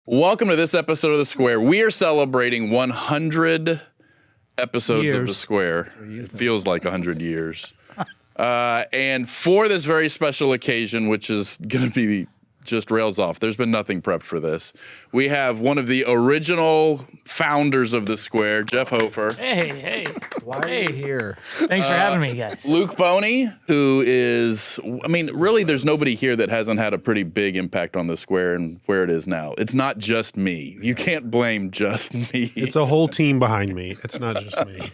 Welcome to this episode of The Square. We are celebrating 100 episodes of The Square. It feels like 100 years. And for this very special occasion, which is going to be just rails off, there's been nothing prepped for this. We have one of the original founders of The Square, Jeff Hoferer. Hey. Why are you here? Thanks for having me, guys. Luke Boney, who is, I mean, really, there's nobody here that hasn't had a pretty big impact on The Square and where it is now. It's not just me. You can't blame just me. It's a whole team behind me. It's not just me.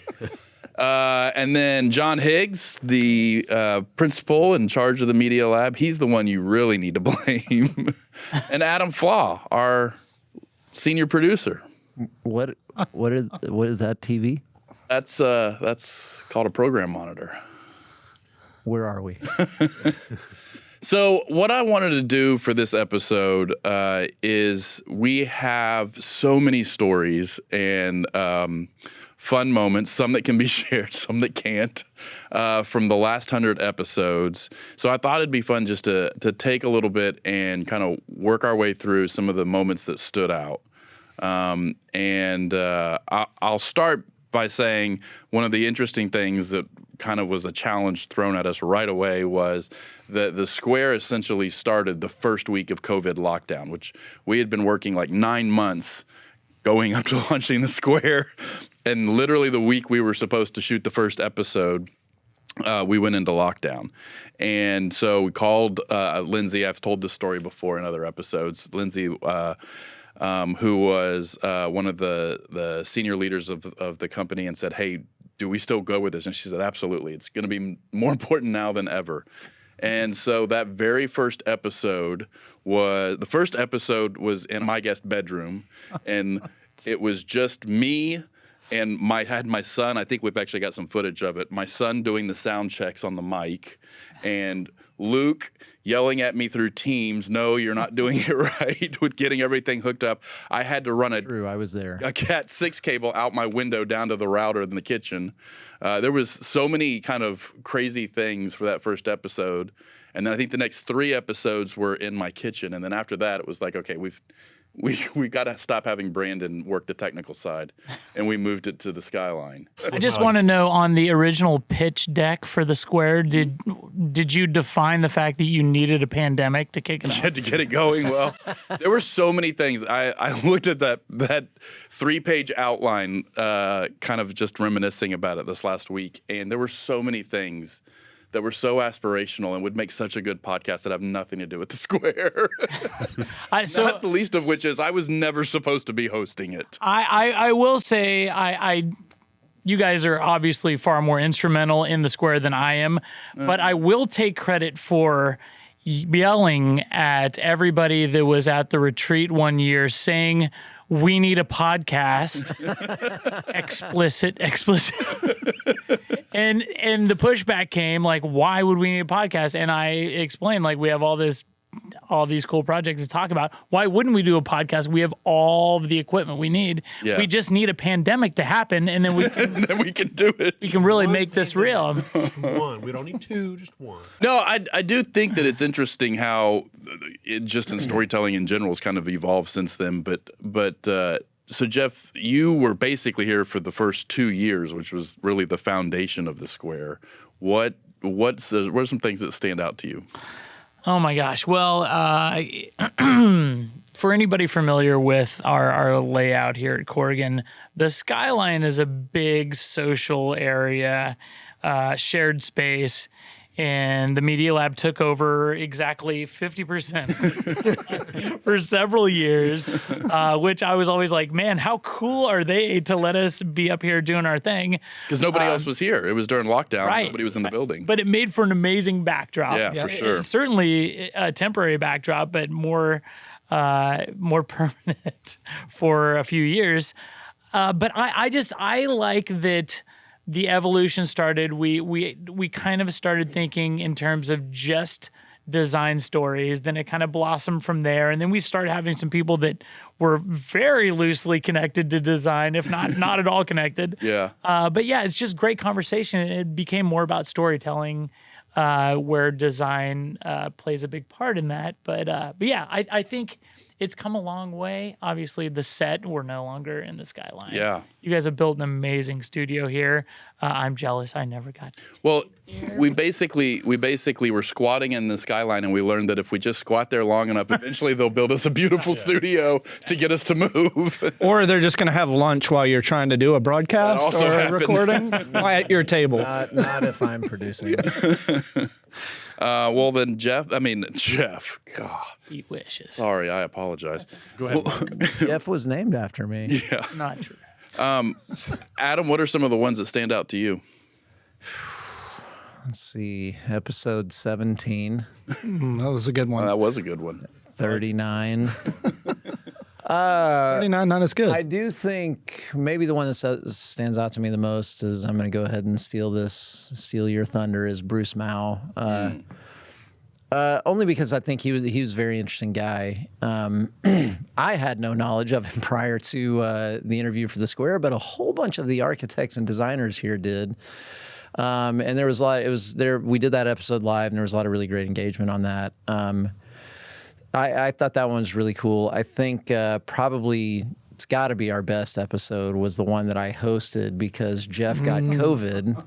And then John Higgs, the principal in charge of the MediaLab. He's the one you really need to blame. And Adam Flaa, our senior producer. What is that TV? That's called a program monitor. Where are we? So what I wanted to do for this episode is we have so many stories and fun moments, some that can be shared, some that can't, from the last 100 episodes. So I thought it'd be fun just to take a little bit and kind of work our way through some of the moments that stood out. I'll start by saying one of the interesting things that kind of was a challenge thrown at us right away was that the Square essentially started the first week of COVID lockdown, which we had been working like 9 months going up to launching the Square. And literally the week we were supposed to shoot the first episode, we went into lockdown. And so we called Lindsay. I've told this story before in other episodes. Lindsay, who was one of the senior leaders of the company, and said, "Hey, do we still go with this?" And she said, "Absolutely. It's going to be more important now than ever." And so that very first episode was in my guest bedroom, and it was just me and I had my son. I think we've actually got some footage of it. My son doing the sound checks on the mic, and Luke yelling at me through Teams, "No, you're not doing it right," with getting everything hooked up. I had to run I was there. a Cat 6 cable out my window down to the router in the kitchen. There was so many kind of crazy things for that first episode. And then I think the next 3 episodes were in my kitchen. And then after that, it was like, okay, we got to stop having Brandon work the technical side, and we moved it to the Skyline. I just want to know, on the original pitch deck for the Square, did you define the fact that you needed a pandemic to kick it off? You had to get it going. Well, there were so many things. I looked at that 3-page outline, kind of just reminiscing about it this last week, and there were so many things that were so aspirational and would make such a good podcast that have nothing to do with the Square. Not the least of which is I was never supposed to be hosting it. I will say you guys are obviously far more instrumental in the Square than I am, but I will take credit for yelling at everybody that was at the retreat one year saying, "We need a podcast." explicit. And the pushback came like, "Why would we need a podcast?" And I explained, like, we have all these cool projects to talk about. Why wouldn't we do a podcast? We have all of the equipment we need. Yeah. We just need a pandemic to happen, and then we can, then we can do it. We can really make this real. One. We don't need 2, just 1. No, I do think that it's interesting how it just in storytelling in general has kind of evolved since then. But so Jeff, you were basically here for the first 2 years, which was really the foundation of the Square. What are some things that stand out to you? Oh my gosh. Well, for anybody familiar with our layout here at Corgan, the Skyline is a big social area, shared space, and the MediaLab took over exactly 50% for several years, which I was always like, man, how cool are they to let us be up here doing our thing? Because nobody else was here. It was during lockdown. Right. Nobody was in the building. But it made for an amazing backdrop. Yeah, for sure. Certainly a temporary backdrop, but more permanent for a few years. But I like that the evolution started. We kind of started thinking in terms of just design stories. Then it kind of blossomed from there. And then we started having some people that we're very loosely connected to design, if not at all connected. Yeah. But yeah, it's just great conversation. It became more about storytelling, where design plays a big part in that. But yeah, I think it's come a long way. Obviously, the set, we're no longer in the skyline. Yeah. You guys have built an amazing studio here. I'm jealous. I never got to. Well, we basically were squatting in the skyline, and we learned that if we just squat there long enough, eventually they'll build us a beautiful studio to get us to move. Or they're just going to have lunch while you're trying to do a broadcast also or a happened. recording at your table. Not if I'm producing. Well, then Jeff, God, Eat wishes. sorry, I apologize. Go ahead, Mark. Jeff was named after me. Yeah. Not true. Adam, what are some of the ones that stand out to you? Let's see, episode 17, That was a good one. That was a good one. 39. 39, not as good. I do think maybe the one that stands out to me the most is, I'm going to go ahead and steal your thunder, is Bruce Mao. Only because I think he was a very interesting guy. I had no knowledge of him prior to the interview for TheSquare, but a whole bunch of the architects and designers here did. And there was a lot. We did that episode live, and there was a lot of really great engagement on that. I thought that one was really cool. I think probably it's got to be our best episode was the one that I hosted because Jeff got COVID.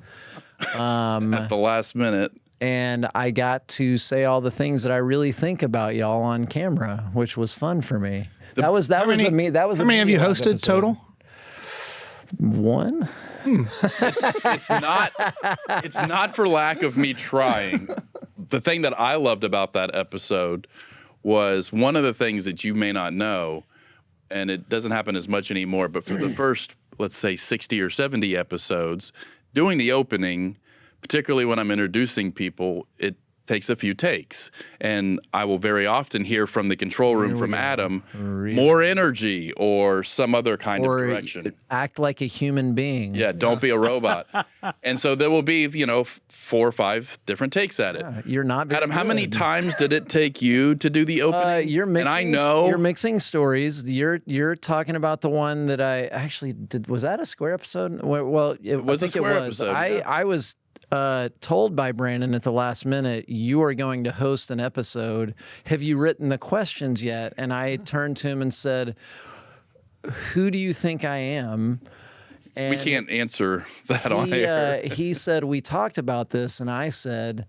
At the last minute. And I got to say all the things that I really think about y'all on camera, which was fun for me. How many have you MediaLab hosted episode. total? One. It's not for lack of me trying. The thing that I loved about that episode was one of the things that you may not know, and it doesn't happen as much anymore, but for the first, let's say 60 or 70 episodes, doing the opening, particularly when I'm introducing people, it takes a few takes. And I will very often hear from the control room from Adam, more energy or some other kind of direction. Act like a human being. Yeah, don't be a robot. And so there will be, 4 or 5 different takes at it. You're not very Adam, how many good. times did it take you to do the opening? You're mixing, and I know you're mixing stories. You're talking about the one that I actually did. Was that a Square episode? Well, it was I a think Square it was. episode, yeah. I was told by Brandon at the last minute, you are going to host an episode. Have you written the questions yet? And I turned to him and said, who do you think I am? And we can't answer that on air. he said, we talked about this. And I said,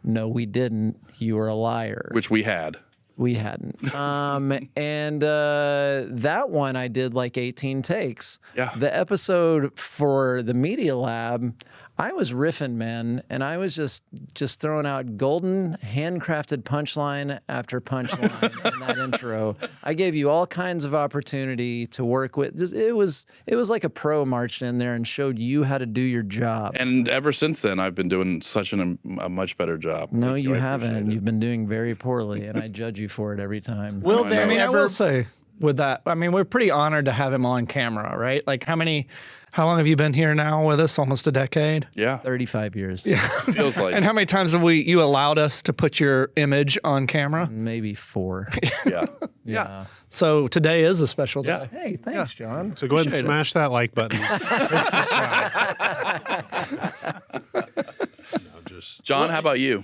no, we didn't. You are a liar. Which we had. We hadn't. And that one I did like 18 takes. Yeah. The episode for the MediaLab, I was riffing, man, and I was just throwing out golden handcrafted punchline after punchline in that intro. I gave you all kinds of opportunity to work with. It was like a pro marched in there and showed you how to do your job. And ever since then, I've been doing such a much better job. No, Thank you I haven't. appreciate it. You've been doing very poorly, and I judge you for it every time. Will I there know. I will ever say with that, we're pretty honored to have him on camera, right? Like how long have you been here now with us? Almost a decade? Yeah, 35 years. feels like And how many times have you allowed us to put your image on camera? Maybe 4. yeah. Yeah. So today is a special day. Yeah. Hey, thanks, John. So go ahead and Appreciate it. smash that like button. John, how about you?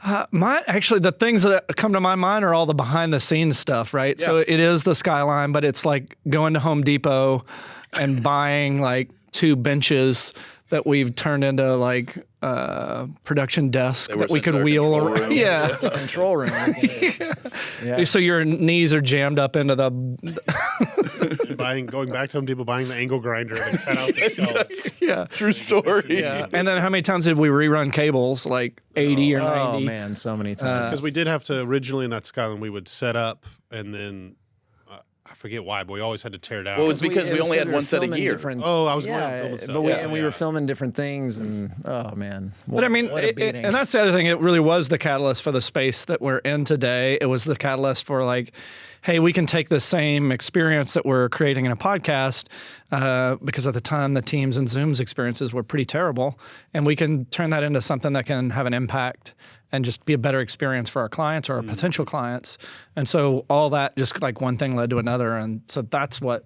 Actually, the things that come to my mind are all the behind the scenes stuff, right? So it is the skyline, but it's like going to Home Depot and buying like 2 benches that we've turned into like production desk They were that we sent could to our wheel control around. room. Yeah. Control room. Yeah. So your knees are jammed up into the. Going back to Home Depot, buying the angle grinder and cut out the shelves. Yeah. True story. Yeah. And then how many times did we rerun cables? Like 80 or 90? Oh man, so many times. Because we did have to, originally in that Skyline, we would set up and then, I forget why, but we always had to tear down. Well, it's because we only had were one set a filming year. different- Oh, I was going to yeah, film and stuff. but Yeah, we yeah. were filming different things, and oh man, But I mean, what a beating. and that's the other thing. It really was the catalyst for the space that we're in today. It was the catalyst for like, hey, we can take the same experience that we're creating in a podcast, because at the time the Teams and Zooms experiences were pretty terrible, and we can turn that into something that can have an impact and just be a better experience for our clients or our potential clients. And so all that, just like one thing led to another. And so that's what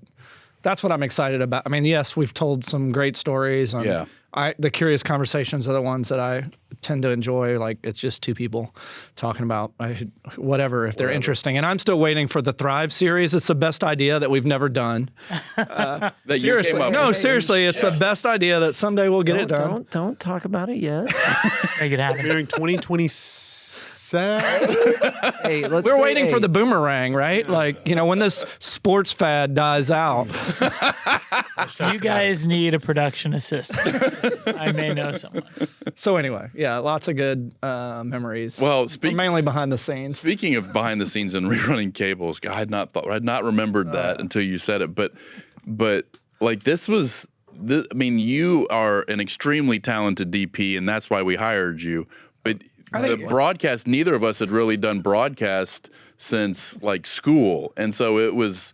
I'm excited about. I mean, yes, we've told some great stories. And Yeah. the curious conversations are the ones that I tend to enjoy. Like, it's just two people talking about whatever, if they're interesting. And I'm still waiting for the Thrive series. It's the best idea that we've never done. That you Seriously, came up no, with. seriously, it's the best idea that someday we'll get it done. Don't talk about it yet. Make it happen. During 2027. Hey, let's We're say, waiting for hey, the boomerang, right? Like, when this sports fad dies out. You guys need a production assistant. I may know someone. So anyway, yeah, lots of good memories. Well, mainly behind the scenes. Speaking of behind the scenes and rerunning cables, I had not remembered that until you said it. But like I mean, you are an extremely talented DP, and that's why we hired you. But the broadcast, neither of us had really done broadcast since like school, and so it was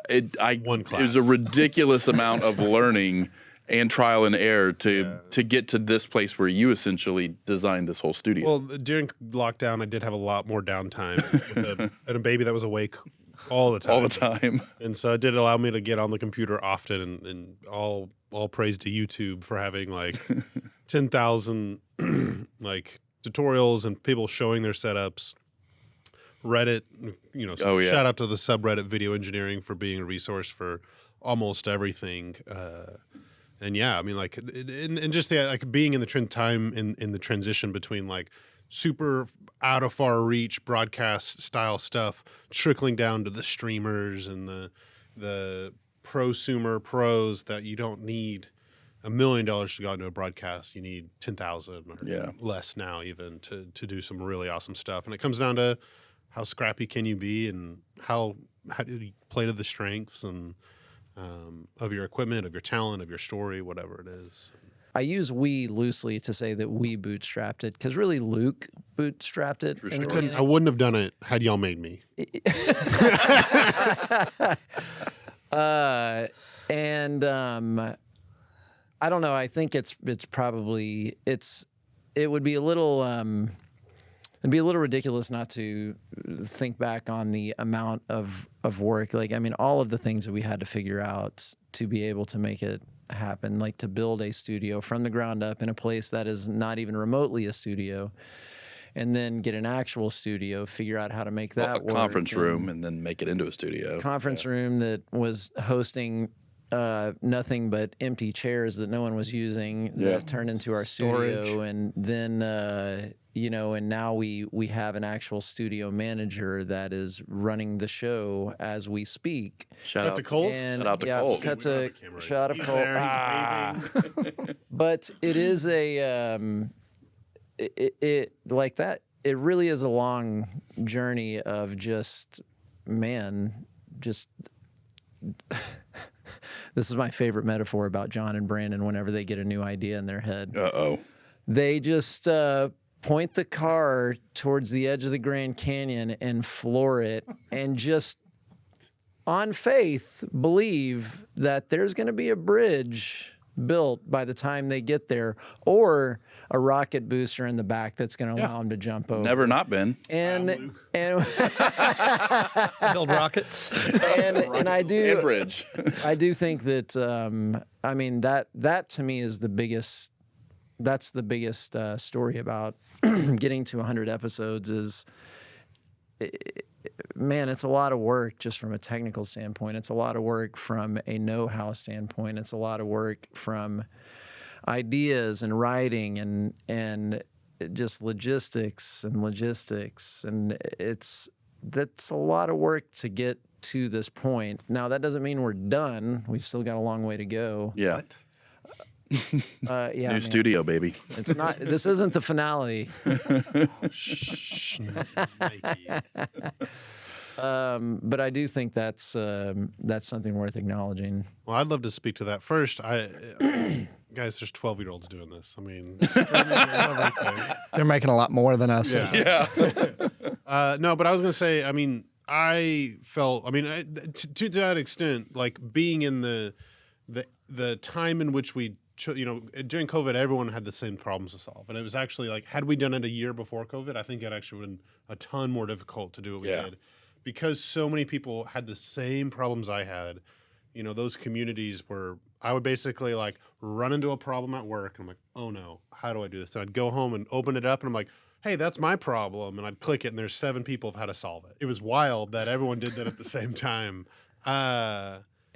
it was a ridiculous amount of learning and trial and error to get to this place where you essentially designed this whole studio. Well, during lockdown, I did have a lot more downtime with and a baby that was awake all the time. All the time. And so it did allow me to get on the computer often, and all praise to YouTube for having like 10,000 like tutorials and people showing their setups. Reddit, shout out to the subreddit Video Engineering for being a resource for almost everything. And yeah, I mean, like, and just like being in the in the transition between like super out of far reach broadcast style stuff trickling down to the streamers and the prosumer pros that you don't need $1 million to go into a broadcast. You need 10,000 or less now even to do some really awesome stuff. And it comes down to how scrappy can you be, and how do you play to the strengths and of your equipment, of your talent, of your story, whatever it is. I use we loosely to say that we bootstrapped it, because really Luke bootstrapped it. I wouldn't have done it had y'all made me. I don't know. I think it would be a little it'd be a little ridiculous not to think back on the amount of work. Like, I mean, all of the things that we had to figure out to be able to make it happen, like to build a studio from the ground up in a place that is not even remotely a studio, and then get an actual studio, figure out how to make that work. A conference room, and then make it into a studio. Conference room that was hosting nothing but empty chairs that no one was using that turned into our studio. And then and now we have an actual studio manager that is running the show as we speak. Shout out to Colt. Shout out to Colt. Shout out to Colt. But it is it like that. It really is a long journey of just. This is my favorite metaphor about John and Brandon whenever they get a new idea in their head. They just point the car towards the edge of the Grand Canyon and floor it, and just on faith believe that there's going to be a bridge built by the time they get there, or a rocket booster in the back that's going to allow them to jump over. Never not been. And build rockets. and I do And bridge. I do think that I mean that to me is the biggest. That's the biggest story about getting to 100 episodes. Is man, it's a lot of work just from a technical standpoint. It's a lot of work from a know-how standpoint. It's a lot of work from ideas and writing and just logistics, and that's a lot of work to get to this point. Now, that doesn't mean we're done. We've still got a long way to go. Yeah. New studio, baby. It's not. This isn't the finale. But I do think that's something worth acknowledging. Well, I'd love to speak to that first. Guys, there's 12-year-olds doing this. I mean, They're making a lot more than us. Yeah. No, but I was going to say, I mean, I felt, I mean, to that extent, like being in the time in which we during COVID, everyone had the same problems to solve, and it was actually like, had we done it a year before COVID, I think it actually would have been a ton more difficult to do what we did, because so many people had the same problems I had. Those communities were, I would basically like run into a problem at work, and I'm like, oh no, how do I do this? And I'd go home and open it up, and I'm like, hey, that's my problem, and I'd click it, and there's 7 people of how to solve it. It was wild that everyone did that at the same time.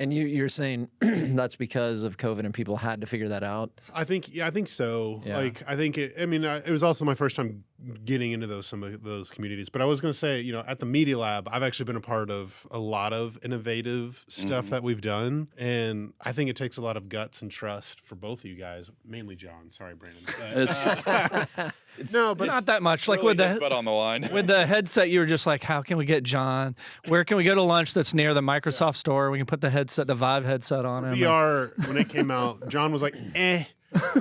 And you're saying that's because of COVID and people had to figure that out? I think so. Yeah. Like, I think it was also my first time getting into some of those communities. But I was going to say, at the MediaLab, I've actually been a part of a lot of innovative stuff that we've done. And I think it takes a lot of guts and trust for both of you guys, mainly John. Sorry, Brandon. No, but not that much. Like Really with the butt on the line. with the headset, you were just like, how can we get John? Where can we go to lunch that's near the Microsoft store? We can put the Vive headset on him. VR, when it came out, John was like, eh.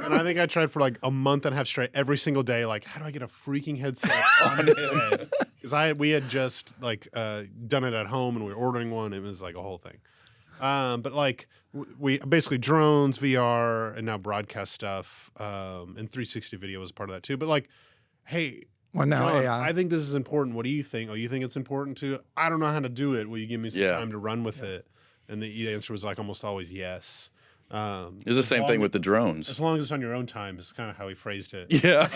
And I think I tried for like a month and a half straight every single day. Like, how do I get a freaking headset on his head? Because we had just like done it at home and we were ordering one. It was like a whole thing. But like we basically drones, VR, and now broadcast stuff. And 360 video was part of that too. But like, hey, Well, now John, AI. I think this is important. What do you think? Oh, you think it's important too? I don't know how to do it. Will you give me some time to run with it? And the answer was like almost always yes. It's the same thing with the drones. As long as it's on your own time, is kind of how he phrased it. Yeah.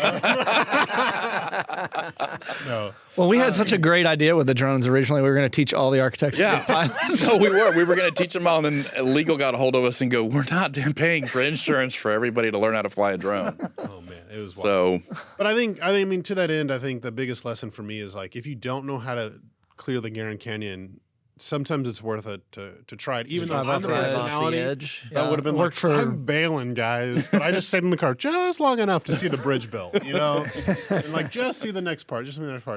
No. Well, we had such a great idea with the drones originally. We were going to teach all the architects. to do pilots. No, we were. We were going to teach them all, and then legal got a hold of us and go, we're not paying for insurance for everybody to learn how to fly a drone. Oh man, it was wild. So, But I mean, to that end, I think the biggest lesson for me is like, if you don't know how to clear the Grand Canyon, sometimes it's worth it to try it. Even though Drive I'm off the the personality, edge. that would have been worked like, for- I'm bailing, guys. But I just stayed in the car just long enough to see the bridge built, and like just see the next part,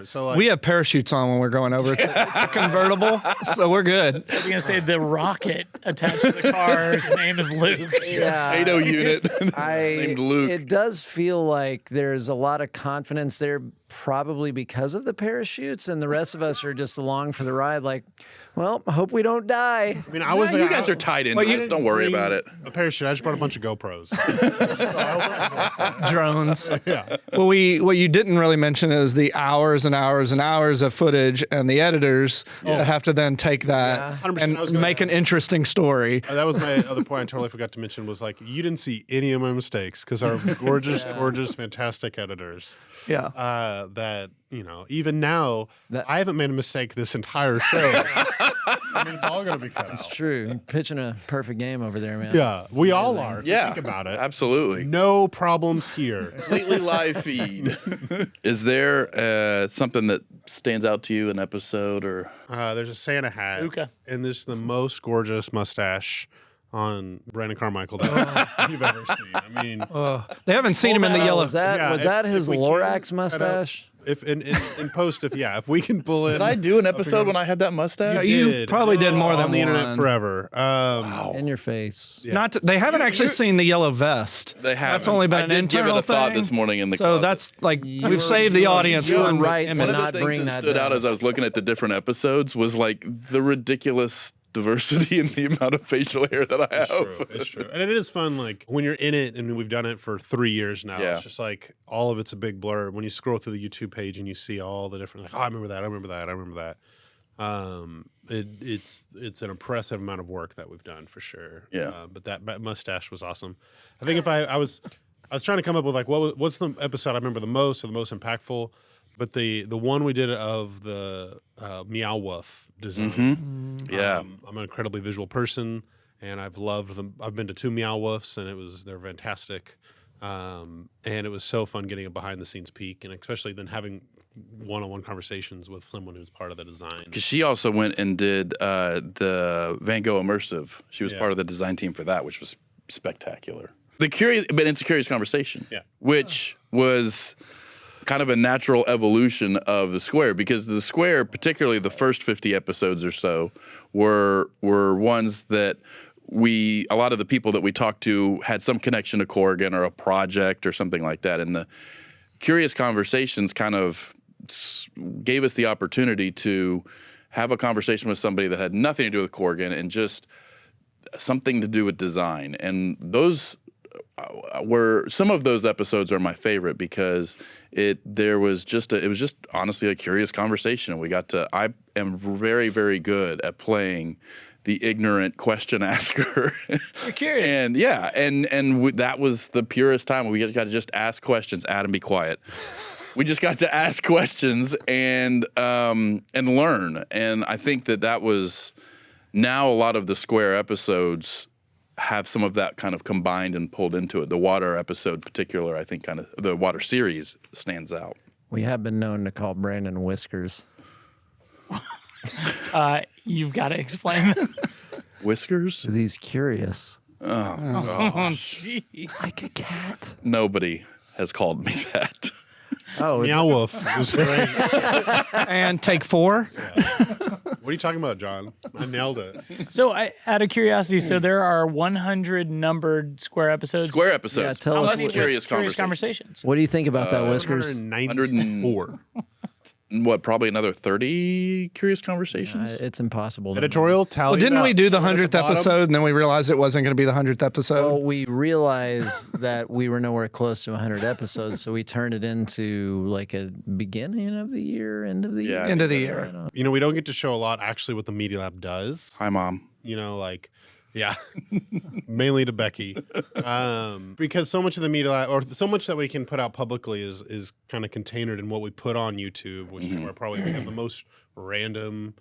So like, We have parachutes on when we're going over. It's a convertible, so we're good. I was gonna say the rocket attached to the car's name is Luke. Yeah. NATO unit named Luke. It does feel like there's a lot of confidence there, probably because of the parachutes, and the rest of us are just along for the ride. Like, well, I hope we don't die. I mean, I was you guys are tied in. Don't worry about it. A parachute. I just brought a bunch of GoPros. Drones. Yeah. Well, what you didn't really mention is the hours and hours and hours of footage and the editors that have to then take that Yeah. 100%. I was and gonna make an interesting story. That was my other point I totally forgot to mention was like, you didn't see any of my mistakes because our gorgeous, fantastic editors. Yeah. That, even now, I haven't made a mistake this entire show. I mean, it's all going to be cut It's out. true. You're pitching a perfect game over there, man. Yeah, we all are. If you Yeah. think about it. Absolutely. No problems here. Completely live feed. Is there something that stands out to you, an episode or? There's a Santa hat. Luca. And this is the most gorgeous mustache on Brandon Carmichael that you've ever seen. I mean, They haven't seen him in the Oh, yellow. was that Yeah, that if his we can Lorax cut out- mustache? if in post, if we can pull in. Did I do an episode when I had that mustache? You probably did more than on the internet one. forever. In your face. Yeah. They haven't actually seen the yellow vest. They have. That's only been I an did give it internal a thought thing. this morning in the So closet. that's like You we've saved the audience you were one right image. to One of not the things bring that that stood out as I vest. was looking at the different episodes was like the ridiculous diversity in the amount of facial hair that I have. It's true. And it is fun, like when you're in it, and we've done it for 3 years now. Yeah. It's just like all of it's a big blur. When you scroll through the YouTube page and you see all the different, like, oh, I remember that. It's an impressive amount of work that we've done for sure. Yeah. But that mustache was awesome. I think if I was trying to come up with like what's the episode I remember the most or the most impactful. But the one we did of the Meow Woof design. Yeah. I'm an incredibly visual person, and I've loved them. I've been to 2 Meow Woofs, and they're fantastic. And it was so fun getting a behind the scenes peek, and especially then having one-on-one conversations with someone who's part of the design. Because she also went and did the Van Gogh Immersive. She was Yeah. part of the design team for that, which was spectacular. But it's a curious conversation. Yeah. Which was kind of a natural evolution of the Square, because the Square, particularly the first 50 episodes or so, were ones that a lot of the people that we talked to had some connection to Corgan or a project or something like that. And the curious conversations kind of gave us the opportunity to have a conversation with somebody that had nothing to do with Corgan and just something to do with design. And those were some of those episodes are my favorite because it was just honestly a curious conversation. I am very, very good at playing the ignorant question asker. You're curious. And yeah, that was the purest time. We got to just ask questions. Adam, be quiet. We just got to ask questions and learn. And I think that was now a lot of the Square episodes have some of that kind of combined and pulled into it. The water episode, in particular, I think kind of the water series stands out. We have been known to call Brandon Whiskers. You've got to explain. Whiskers? He's curious. Oh, gee. Like a cat. Nobody has called me that. Oh, Meow Wolf. It was great. And take 4. What are you talking about, John? I nailed it. So, out of curiosity, so there are 100 numbered Square episodes. Square episodes. Yeah, tell How us many what- curious curious conversations. conversations? What do you think about that, Whiskers? 194. What, probably another 30 curious conversations? It's impossible. to Editorial tally. Well, didn't it we up. do the Right at 100th bottom. episode, and then we realized it wasn't going to be the 100th episode? Well, we realized that we were nowhere close to 100 episodes, so we turned it into like a beginning of the year, end of the year. Yeah, End of the year. You know, we don't get to show a lot actually what the MediaLab does. Hi, Mom. You know, like, yeah, mainly to Becky, because so much of the media or so much that we can put out publicly is kind of contained in what we put on YouTube, which is where probably we have the most random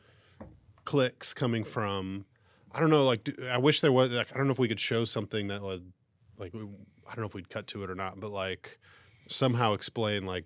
clicks coming from. I don't know, like, I wish there was, like, I don't know if we could show something that would, like, I don't know if we'd cut to it or not, but like somehow explain, like,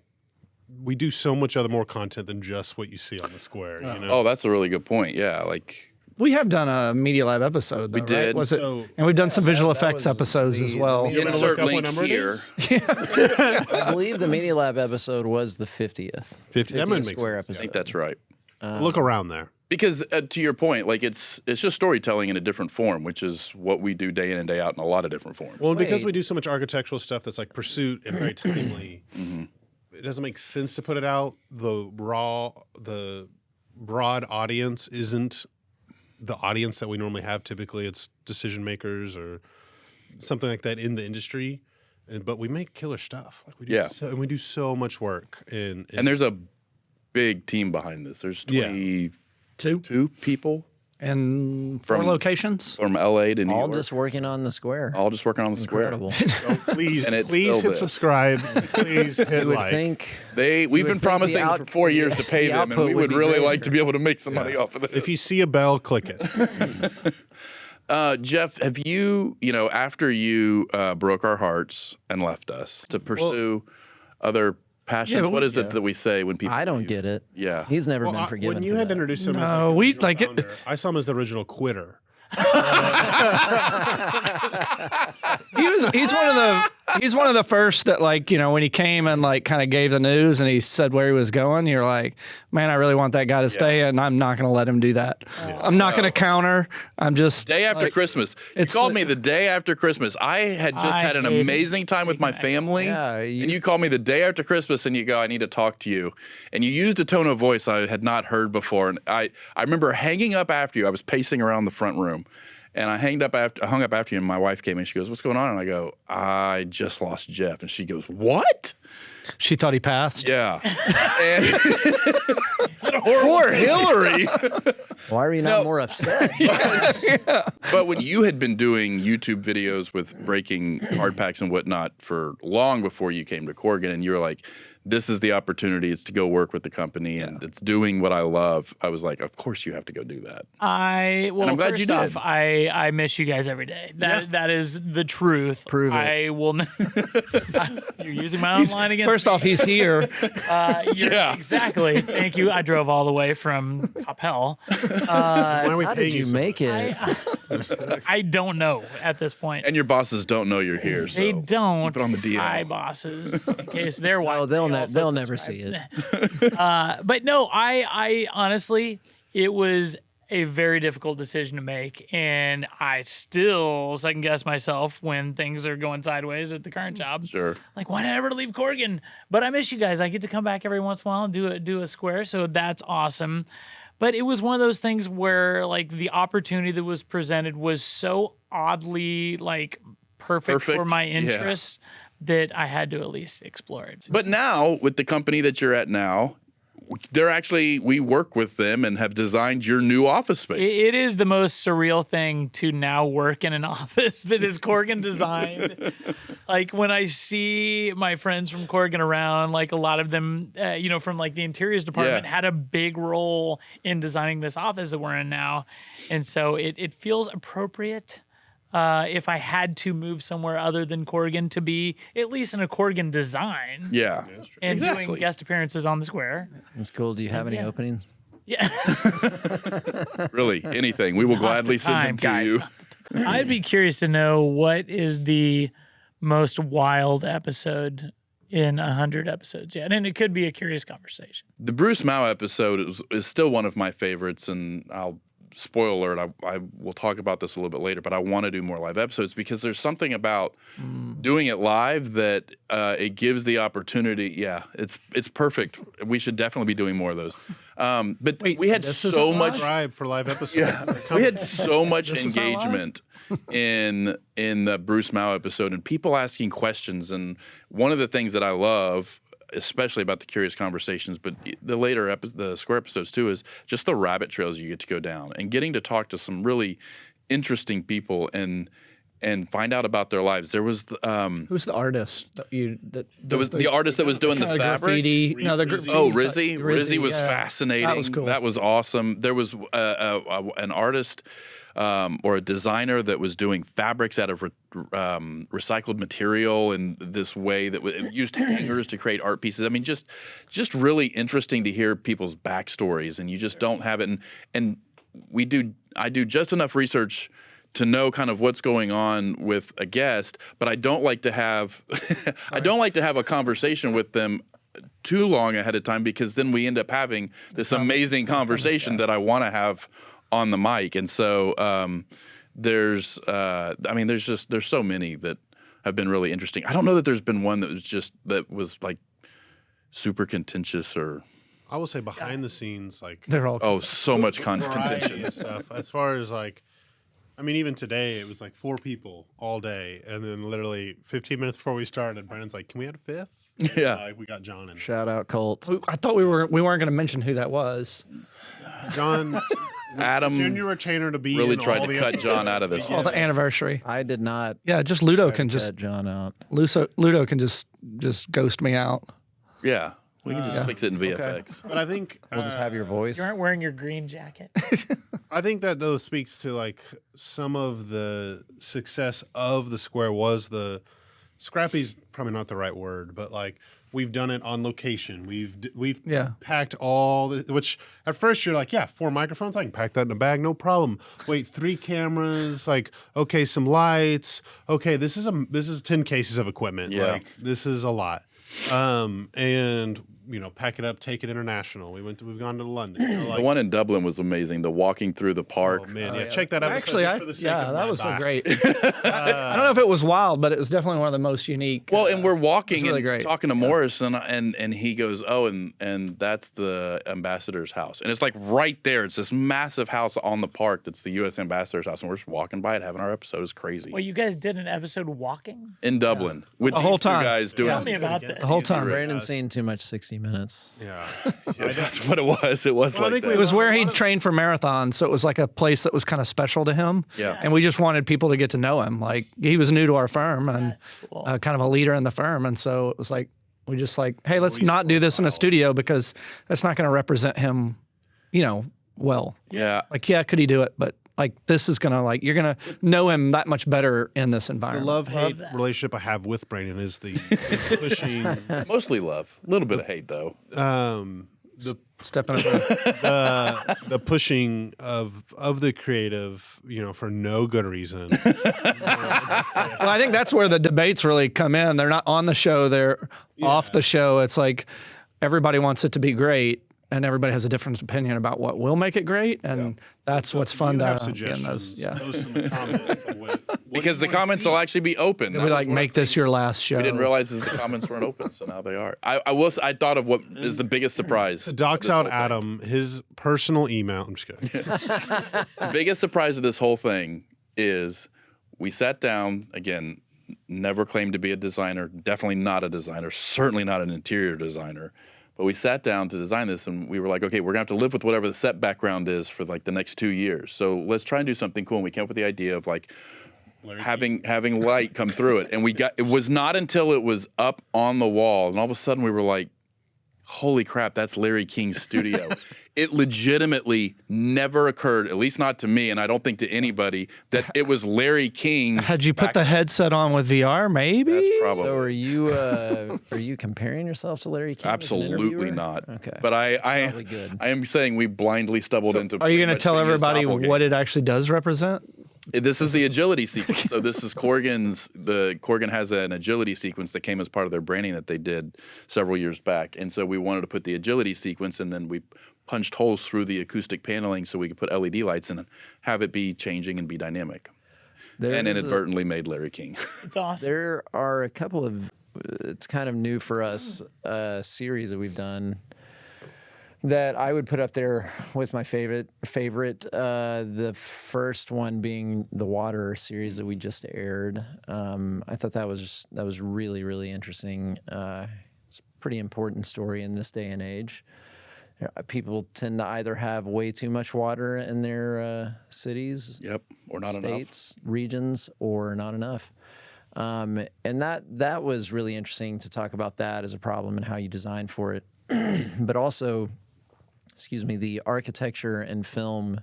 we do so much other more content than just what you see on the Square, you know? Oh, that's a really good point. Yeah, like We have done a MediaLab episode, though, We did. right? Was it? So- And we've done some visual that effects was episodes as the well. Media- wanna insert look up what link number it here. is? I believe the MediaLab episode was the 50th. 50, that might make Square sense. I think episode. that's right. Look around there. Because to your point, like it's just storytelling in a different form, which is what we do day in and day out in a lot of different forms. Well, and because Wait. we do so much architectural stuff that's like pursuit and very timely, it doesn't make sense to put it out. The broad audience isn't the audience that we normally have. Typically, it's decision makers or something like that in the industry. But we make killer stuff. Like we do, Yeah. and we do so much work. And there's a big team behind this. There's Yeah. 22 people And 4 From- locations. from LA to New All York. just working on the Square. all just working on the Incredible. Square. please, And it's please still hit this. subscribe. Please hit You would like. think We've would been think the promising out- for 4 years to pay the them, and output we would would be really like greater. to be able to make some money off of this. If you see a bell, click it. Jeff, have you after you broke our hearts and left us to pursue other passions? but What is it that we say when people? I don't leave? get it. Yeah. He's never Well, been forgiven. when you for had to that. introduce him, as No, the we original like it- founder, I saw him as the original quitter. He's one of the first that, like, when he came and like kind of gave the news and he said where he was going, you're like, man, I really want that guy to stay, and I'm not going to let him do that. I'm not going to counter. I'm just Day after Christmas. You it's called the- me the day after Christmas. I had just I had an hated amazing time with my family. Yeah, and you called me the day after Christmas and you go, I need to talk to you. And you used a tone of voice I had not heard before. And I remember hanging up after you. I was pacing around the front room. And I hung up after you, and my wife came in. She goes, "What's going on?" And I go, "I just lost Jeff." And she goes, "What?" she thought he passed. Yeah. And poor Hillary. Why are you not more upset? But when you had been doing YouTube videos with breaking hard packs and whatnot for long before you came to Corgan, and you were like, this is the opportunity, it's to go work with the company and it's doing what I love, I was like, of course you have to go do that. Well, I'm glad first you did. off, I miss you guys every day. That is the truth. Prove it. I will. You're using my own line against First me. off, he's here. Yeah. Exactly. Thank you. I drove all the way from Capel. Why are we How paying did you so make it? I don't know at this point. And your bosses don't know you're here, so They don't. keep it on the DL. Hi, bosses. In case they're watching. Oh, they'll also never see subscribe. it. But no, I honestly, it was a very difficult decision to make, and I still second guess myself when things are going sideways at the current job. Sure. Like, why did I ever leave Corgan? But I miss you guys. I get to come back every once in a while and do a square, so that's awesome. But it was one of those things where, like, the opportunity that was presented was so oddly, like, perfect for my Yeah. interests that I had to at least explore it. But now, with the company that you're at now, we work with them and have designed your new office space. It is the most surreal thing to now work in an office that is Corgan designed. Like when I see my friends from Corgan around, like a lot of them, from like the interiors department had a big role in designing this office that we're in now. And so it feels appropriate if I had to move somewhere other than Corgan to be at least in a Corgan design. Yeah. And Exactly. doing guest appearances on the Square. That's cool. Do you have any openings? Yeah. Really, anything. We will gladly send them to you. I'd be curious to know what is the most wild episode in 100 episodes yet. And it could be a curious conversation. The Bruce Mao episode is still one of my favorites, and spoiler alert, I will talk about this a little bit later, but I want to do more live episodes because there's something about doing it live that it gives the opportunity. Yeah, it's perfect. We should definitely be doing more of those. But we had so much. Subscribe for live episodes. Yeah, we had so much engagement in the Bruce Mao episode, and people asking questions. And one of the things that I love, especially about the curious conversations, but the Square episodes too, is just the rabbit trails you get to go down and getting to talk to some really interesting people and find out about their lives. There was Who's the artist there was the artist that was doing the fabric. graffiti? No, the Rizzy. Rizzy was fascinating. That was cool. That was awesome. There was an artist or a designer that was doing fabrics out of recycled material in this way that used hangers to create art pieces. I mean, just really interesting to hear people's backstories, and you just don't have it. And I do just enough research to know kind of what's going on with a guest, but I don't like to have a conversation with them too long ahead of time, because then we end up having this amazing conversation that I want to have on the mic. And so there's so many that have been really interesting. I don't know that there's been one that was like super contentious or. I will say behind the scenes, like They're all So much variety contention. of stuff. As far as like, I mean, even today it was like 4 people all day, and then literally 15 minutes before we started, Brandon's like, "Can we add a fifth?" Yeah. Like we got John in. Shout out Colt. I thought we weren't going to mention who that was. John, Adam junior retainer to be really in tried all to the cut episodes. John out of this. Oh, the anniversary. I did not. Yeah, just Ludo try can to just cut John out. Ludo can just ghost me out. Yeah. We can just fix it in VFX. But I think We'll just have your voice. You aren't wearing your green jacket. I think that though speaks to like some of the success of the Square was the scrappy's probably not the right word, but like we've done it on location. We've packed all the, which at first you're like, yeah, 4 microphones, I can pack that in a bag, no problem. Wait, 3 cameras, like okay, some lights. Okay, this is 10 cases of equipment. Yeah. Like this is a lot. And pack it up, take it international. We've gone to London. The one in Dublin was amazing. The walking through the park. Oh man, check that out. Actually, just for the sake of that my was so back. great. I don't know if it was wild, but it was definitely one of the most unique. Well, and we're walking really and great. talking to Morris, and he goes, "Oh, and that's the ambassador's house." And it's like right there. It's this massive house on the park that's the U.S. ambassador's house, and we're just walking by it, having our episode. It's crazy. Well, you guys did an episode walking? In Dublin with The these whole two time. guys doing Tell me about this. the whole time. Brandon's seen too much 60 Minutes. Yeah. Yeah, that's what it was. It was Well, I like think that. It was where he trained for marathons, so it was like a place that was kind of special to him. Yeah. And we just wanted people to get to know him. Like he was new to our firm and That's cool. kind of a leader in the firm, and so it was like we just like, hey, let's not do this in a studio because that's not going to represent him, well. Yeah. Like, yeah, could he do it? But like, this is gonna you're gonna know him that much better in this The environment. love-hate relationship I have with Brandon is the pushing, Mostly love. A little bit of hate though. Stepping up. the pushing of the creative, for no good reason. Well, I think that's where the debates really come in. They're not on the show; they're off the show. It's like everybody wants it to be great, and everybody has a different opinion about what will make it great, and that's what's fun You to have be in suggestions. those. Yeah, Post in the comments of what Because you the wanna comments see. will actually be open. we like make this your last show. We didn't realize that the comments weren't open, so now they are. I thought of what is the biggest surprise. To dox of this out whole thing. Adam, his personal email. I'm just kidding. The biggest surprise of this whole thing is we sat down again. never claimed to be a designer, definitely not a designer, certainly not an interior designer. But we sat down to design this, and we were like, okay, we're gonna have to live with whatever the set background is for like the next 2 years. So let's try and do something cool. And we came up with the idea of like having light come through it. And it was not until it was up on the wall, and all of a sudden we were like, holy crap, that's Larry King's studio. It legitimately never occurred, at least not to me, and I don't think to anybody, that it was Larry King. Had you put the headset on with VR, maybe? That's probably. So are you comparing yourself to Larry King? Absolutely not. Okay. But I Probably good. I am saying we blindly stumbled into. Are you going going to tell everybody what it actually does represent? This is the agility sequence. So this is Corgan has an agility sequence that came as part of their branding that they did several years back. And so we wanted to put the agility sequence, and then we punched holes through the acoustic paneling so we could put LED lights in and have it be changing and be dynamic. And inadvertently made Larry King. It's awesome. There are a couple of, it's kind of new for us, series that we've done that I would put up there with my favorite. The first one being the Water series that we just aired. I thought that was really, really interesting. It's a pretty important story in this day and age. People tend to either have way too much water in their cities, or not states, regions, or not enough. And that was really interesting to talk about that as a problem and how you design for it. But also, the architecture and film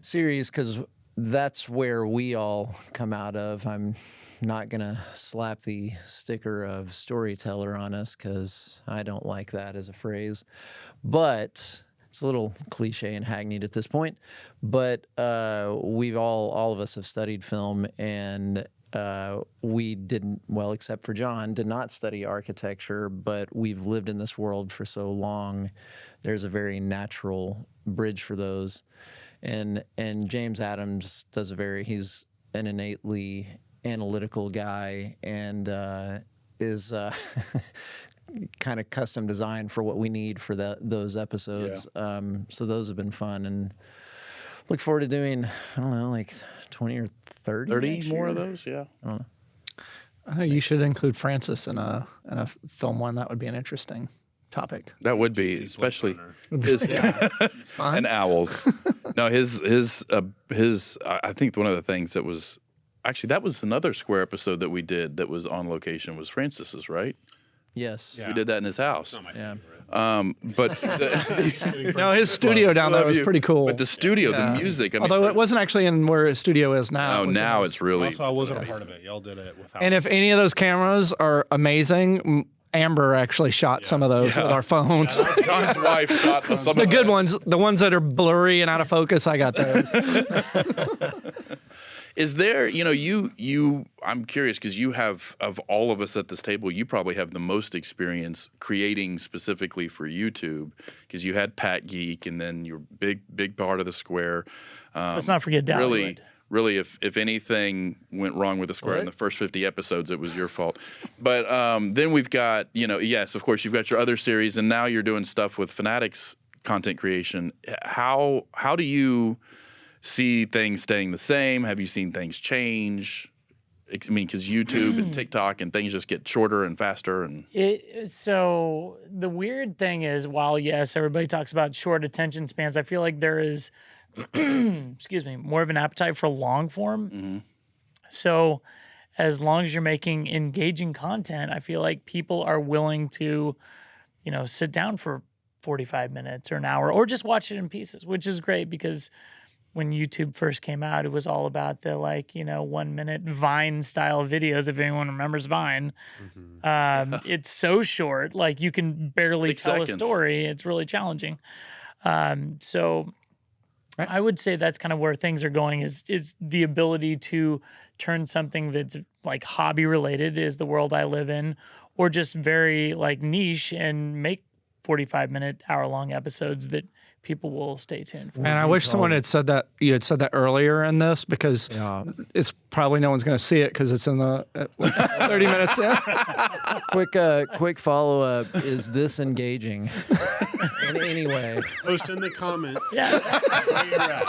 series, because that's where we all come out of. I'm not going to slap the sticker of storyteller on us because I don't like that as a phrase. But it's a little cliche and hackneyed at this point. But we've all of us have studied film, and we didn't, well, except for John, did not study architecture, but we've lived in this world for so long. There's a very natural bridge for those. And James Adams he's an innately analytical guy, and is kind of custom designed for what we need for those episodes. So those have been fun, and look forward to doing, I don't know, like 20 or 30 more of those. I don't know. I know you should include Francis in a film one. That would be an interesting topic. That would be, especially his and owls. No, his I think one of the things that was actually, that was another Square episode that we did that was on location was Francis's, right? Yes. We did that in his house. Yeah. But No, his studio down there was pretty cool. But the studio, the music. I mean, although it wasn't actually in where his studio is now. Oh, now it's really. Also, I wasn't a part of it. Y'all did it without. And if any of those cameras are amazing, Amber actually shot some of those with our phones. John's wife shot some The good ones, the ones that are blurry and out of focus, I got those. Is there, you I'm curious because you have, of all of us at this table, you probably have the most experience creating specifically for YouTube, because you had Pat Geek, and then you're big part of the Square. Let's not forget Dollywood. Really, if anything went wrong with the Square in the first 50 episodes, it was your fault. But then we've got, yes, of course, you've got your other series, and now you're doing stuff with Fanatics content creation. How do you see things staying the same? Have you seen things change? I mean, because YouTube and TikTok and things just get shorter and faster. And so the weird thing is, while yes, everybody talks about short attention spans, I feel like there is, more of an appetite for long form. So as long as you're making engaging content, I feel like people are willing to, sit down for 45 minutes or an hour, or just watch it in pieces, which is great, because when YouTube first came out, it was all about the 1 minute Vine style videos. If anyone remembers Vine, it's so short, like you can barely 6 tell seconds. a story. It's really challenging. So I would say that's kind of where things are going, is the ability to turn something that's like hobby related, is the world I live in, or just very like niche, and make 45-minute, hour-long episodes that people will stay tuned for. And I wish someone had said that. You had said that earlier in this, because it's probably no one's going to see it because it's in the 30 minutes in. Quick follow up: is this engaging in any way? Post in the comments. Yeah. Where you're at.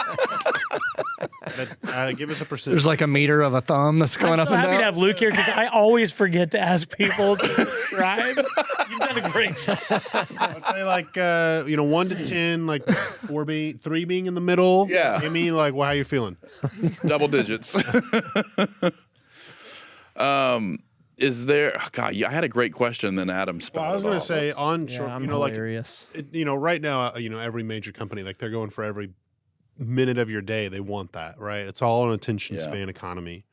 Give us a percentage. There's like a meter of a thumb that's going I'm up so and happy down. to have Luke here because I always forget to ask people to subscribe. You've done a great job. I'd say like 1 to 10, like 3 being in the middle. Yeah. I mean, like, well, how you feeling? Double digits. Is there? Oh God, I had a great question. Then Adam spouted Well, I was going to off. say on Yeah, short, I'm like, hilarious. right now, every major company, like they're going for every minute of your day. They want that, right? It's all an attention Yeah. span economy.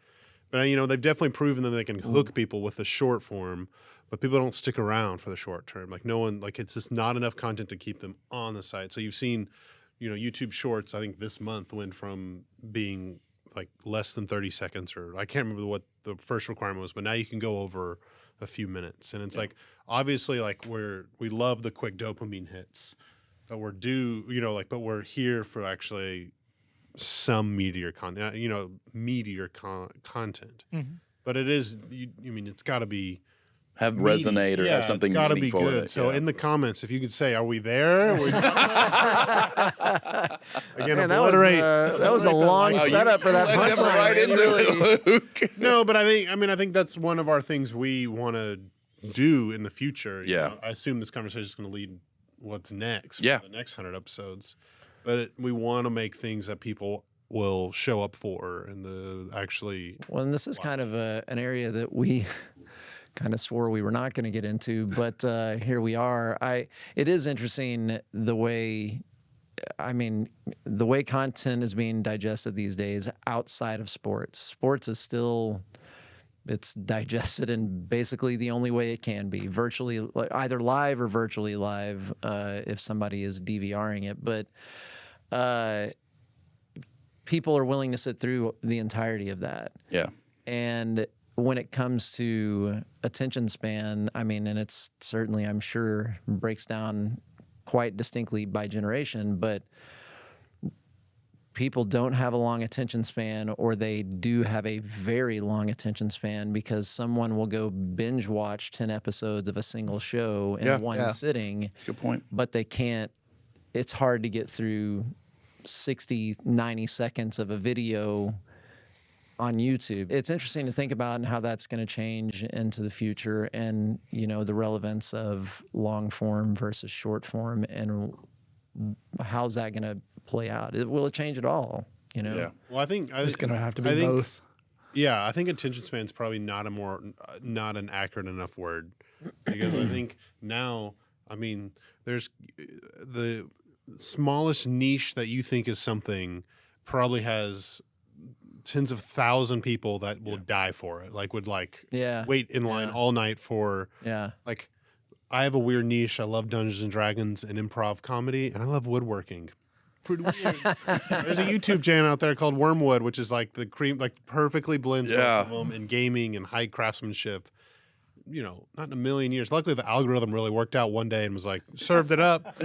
But they've definitely proven that they can hook people with the short form, but people don't stick around for the short term. Like no one, like it's just not enough content to keep them on the site. So you've seen, YouTube Shorts. I think this month went from being like less than 30 seconds, or I can't remember what the first requirement was, but now you can go over a few minutes. And it's like, obviously, like we love the quick dopamine hits, but we're but we're here for actually some meatier content, content. Mm-hmm. But it is, it's got to be have meaty. resonate or have something it's gotta be meaningful good. in it. So yeah. in the comments, if you could say, "Are we there?" Again, Man, that was a long Oh, you setup for that led them punchline. right man. You into really- it, Luke. No, but I think that's one of our things we want to do in the future. Yeah. I assume this conversation is going to lead what's next. Yeah. For the next 100 episodes, but we want to make things that people will show up for and actually. Well, and this is kind of an area that we kind of swore we were not going to get into, but here we are. It is interesting the way content is being digested these days outside of sports. Sports is still, it's digested in basically the only way it can be, virtually, like either live or virtually live, if somebody is DVRing it. But people are willing to sit through the entirety of that. Yeah. And when it comes to attention span, and it's certainly, I'm sure, breaks down quite distinctly by generation, but people don't have a long attention span, or they do have a very long attention span because someone will go binge watch 10 episodes of a single show in one sitting. That's a good point. But they can't, it's hard to get through 60, 90 seconds of a video on YouTube. It's interesting to think about and how that's going to change into the future, and the relevance of long form versus short form, and how's that going to play out? Will it change at all? Yeah. Well, I think It's going to have to be both. Yeah, I think attention span is probably not an accurate enough word, because I think now, there's the smallest niche that you think is something probably has tens of thousand people that will die for it, would wait in line all night for like. I have a weird niche. I love Dungeons and Dragons and improv comedy, and I love woodworking. Pretty weird. There's a YouTube channel out there called Wormwood, which is like the cream, perfectly blends both of them in gaming and high craftsmanship. Not in a million years. Luckily, the algorithm really worked out one day and was like, served it up.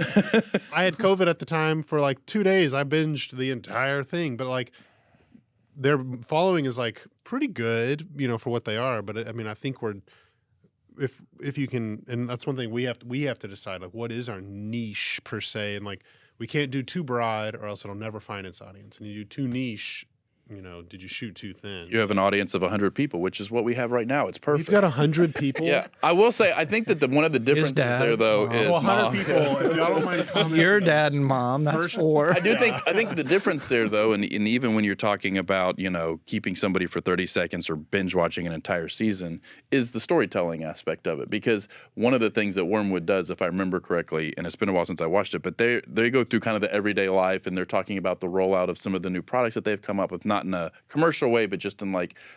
I had COVID at the time for 2 days. I binged the entire thing, but their following is pretty good, for what they are. But I think we're, if you can, and that's one thing we have to decide, what is our niche per se, and we can't do too broad or else it'll never find its audience. And you do too niche, did you shoot too thin? You have an audience of 100 people, which is what we have right now. It's perfect. You've got 100 people. Yeah, I will say, I think that one of the differences dad. there, though, is 100 mom. people. If y'all don't mind commenting. Your dad and mom, that's four. I think the difference there, though, and even when you're talking about, keeping somebody for 30 seconds or binge watching an entire season, is the storytelling aspect of it. Because one of the things that Wormwood does, if I remember correctly, and it's been a while since I watched it, but they go through kind of the everyday life, and they're talking about the rollout of some of the new products that they've come up with, not in a commercial way, but just in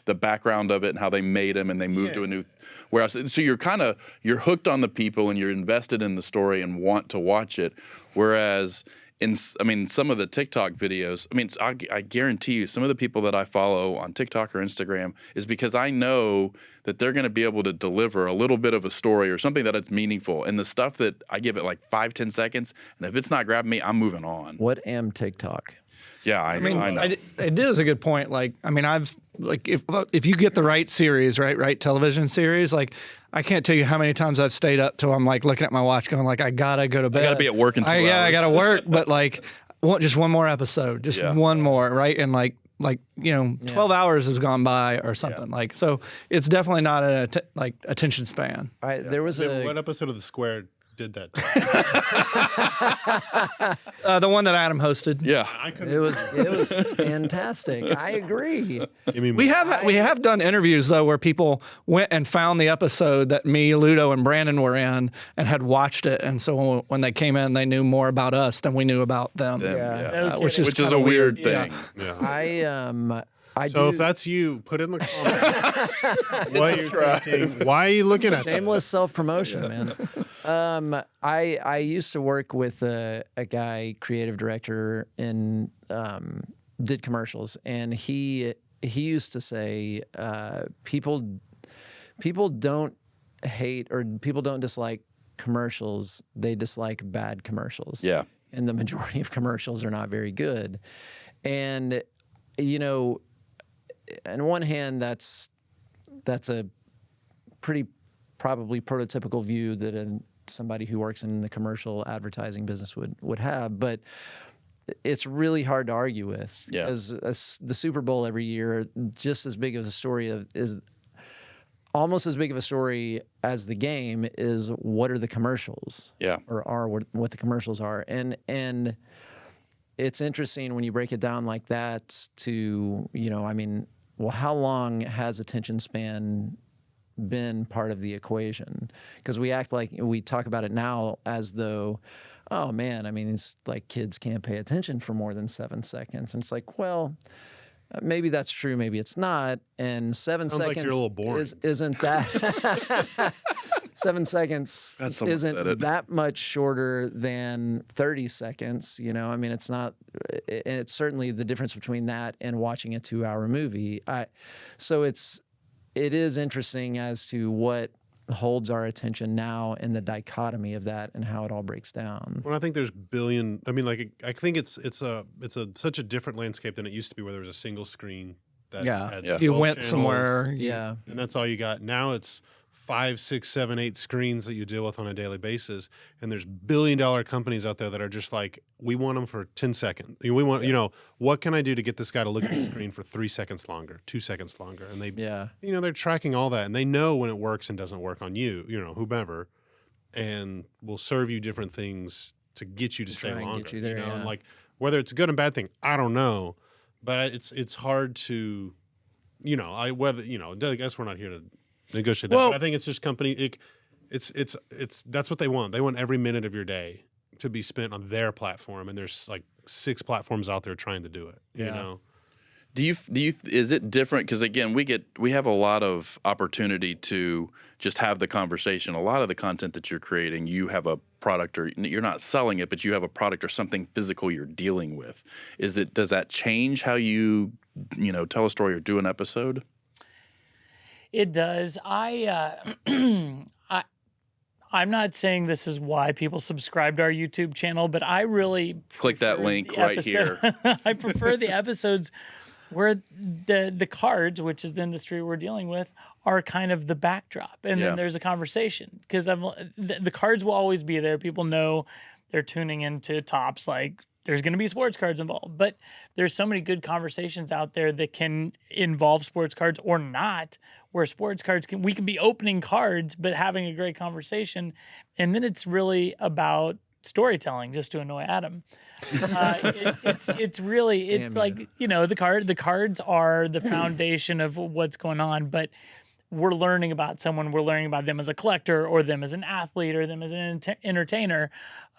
the background of it and how they made them and they moved to a new warehouse. So you're hooked on the people and you're invested in the story and want to watch it. Whereas some of the TikTok videos, I guarantee you some of the people that I follow on TikTok or Instagram is because I know that they're going to be able to deliver a little bit of a story or something that it's meaningful. And the stuff that I give it 5-10 seconds, and if it's not grabbing me, I'm moving on. What am TikTok? Yeah, I know. It is a good point. I've if you get the right series, right television series, I can't tell you how many times I've stayed up till I'm looking at my watch, going I gotta go to bed. I gotta be at work in 2 hours. Yeah, I gotta work, but want just one more episode, just one more, right? And like 12 hours has gone by or something like. So it's definitely not an attention span. There was What episode of TheSquare did that? The one that Adam hosted. Yeah. it was fantastic. I agree. We have done interviews though where people went and found the episode that me, Ludo, and Brandon were in and had watched it, and so when they came in, they knew more about us than we knew about them. No Which kidding. is Which is kinda a weird weird. thing. Yeah. So if that's you, put in the comments what you're thinking. Why are you looking at that? shameless self-promotion, man. I used to work with a guy, creative director, and did commercials, and he used to say people don't hate or people don't dislike commercials, they dislike bad commercials. Yeah. And the majority of commercials are not very good. And on one hand, that's a pretty probably prototypical view that somebody who works in the commercial advertising business would have, but it's really hard to argue with. Yeah. As the Super Bowl every year, just as big of a story is almost as big of a story as the game is what are the commercials? Yeah. Or are what the commercials are. And it's interesting when you break it down like that to, well, how long has attention span been part of the equation? Because we act like we talk about it now as though, oh man, it's like kids can't pay attention for more than 7 seconds. And it's like, well, maybe that's true, maybe it's not. And 7 Sounds seconds like you're a little boring. isn't that 7 seconds someone said isn't it. that much shorter than 30 seconds. It's not, and it's certainly the difference between that and watching a 2-hour movie. So it is interesting as to what holds our attention now and the dichotomy of that and how it all breaks down. Well, I think there's I think it's such a different landscape than it used to be, where there was a single screen that had If you 12 went channels, somewhere, Yeah. and that's all you got. Now it's 5, 6, 7, 8 screens that you deal with on a daily basis, and there's billion-dollar companies out there that are just like, we want them for 10 seconds. We want, what can I do to get this guy to look at the screen for 3 seconds longer, 2 seconds longer? And they're tracking all that, and they know when it works and doesn't work on you, whomever, and will serve you different things to get you to stay try and longer. get you there, yeah. And like whether it's a good and bad thing, I don't know, but it's hard to, I guess we're not here to negotiate that. Well- But I think it's just it's that's what they want. They want every minute of your day to be spent on their platform, and there's like 6 platforms out there trying to do it. Do you is it different? Because again, we have a lot of opportunity to just have the conversation. A lot of the content that you're creating, you have a product, or you're not selling it, but you have a product or something physical you're dealing with. Does that change how you tell a story or do an episode? It does. I'm not saying this is why people subscribe to our YouTube channel, but I really Click that prefer link the right episode- here. I prefer the episodes where the cards, which is the industry we're dealing with, are kind of the backdrop, and Yeah. then there's a conversation, because the cards will always be there. People know they're tuning into tops, like there's going to be sports cards involved, but there's so many good conversations out there that can involve sports cards or not, where sports cards we can be opening cards but having a great conversation, and then it's really about storytelling, just to annoy Adam. It's really Damn like the cards are the foundation of what's going on, but we're learning about someone. We're learning about them as a collector, or them as an athlete, or them as an entertainer,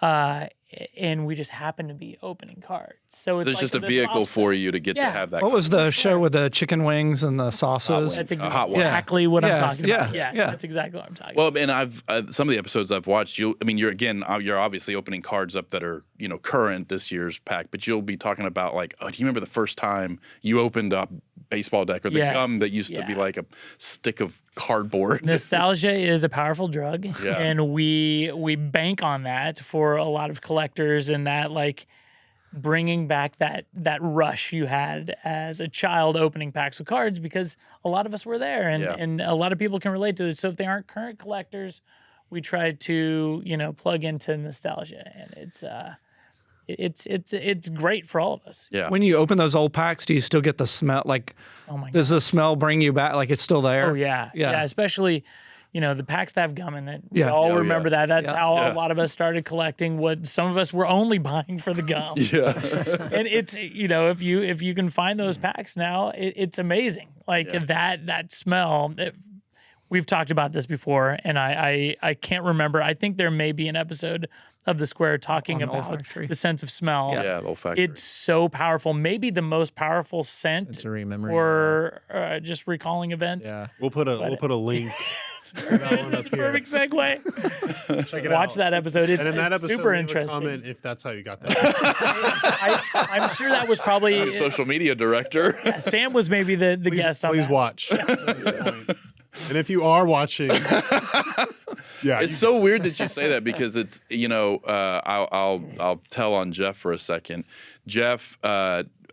and we just happen to be opening cards. So it's There's like just a the vehicle soft for stuff. you to get to Yeah. have that. What was the show with the chicken wings and the sauces? That's A hot one. exactly what I'm Yeah, talking about. yeah, Yeah, yeah. that's exactly what I'm talking Well, and I've some of the episodes I've watched. You're obviously opening cards up that are current this year's pack, but you'll be talking about like, oh, do you remember the first time you opened up baseball deck, or the Yes, gum that used to be yeah. like a stick of cardboard? Nostalgia is a powerful drug, Yeah. and we bank on that for a lot of collectors, and that like bringing back that rush you had as a child opening packs of cards, because a lot of us were there, and Yeah. and a lot of people can relate to this. So if they aren't current collectors, we try to plug into nostalgia, and it's great for all of us. Yeah. When you open those old packs, do you still get the smell? Like, Oh my does god. the smell bring you back? Like it's still there? Oh yeah. Yeah. Especially, the packs that have gum in it. We Yeah. all Oh, remember yeah. that. That's Yeah. how Yeah. a lot of us started collecting. What some of us were only buying for the gum. Yeah. And it's if you can find those packs now, it's amazing. Like Yeah. that smell. We've talked about this before, and I can't remember. I think there may be an episode of TheSquare talking On about olfactory. the sense of smell. Yeah. The olfactory. It's so powerful. Maybe the most powerful scent Sensory memory. for just recalling events. Yeah. We'll put a link. to that one up It's a here. perfect segue. Check it Watch out. that episode. It's, And in that it's episode, super leave a interesting. comment if that's how you got that. I'm sure that was probably social media director. Sam was maybe the guest on Please that. watch. And if you are watching, yeah, It's so weird that you say that because it's I'll tell on Jeff for a second. Jeff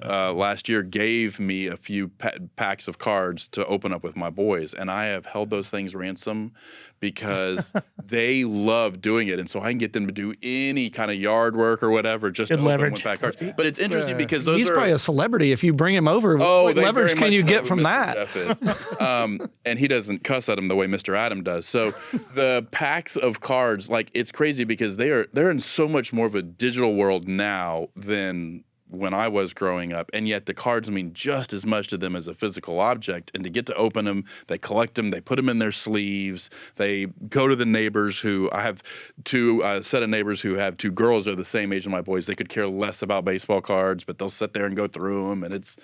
last year gave me a few packs of cards to open up with my boys, and I have held those things ransom because they love doing it, and so I can get them to do any kind of yard work or whatever just Good to open leverage. one pack of cards. But it's interesting because those He's are probably a celebrity. If you bring him over, Oh, what they leverage very can much you know get who from Mr. that? Jeff is. And he doesn't cuss at him the way Mr. Adam does. So the packs of cards, like it's crazy because they're in so much more of a digital world now than when I was growing up, and yet the cards mean just as much to them as a physical object. And to get to open them, they collect them, they put them in their sleeves, they go to the neighbors who I have two set of neighbors who have two girls who are the same age as my boys. They could care less about baseball cards, but they'll sit there and go through them, and it's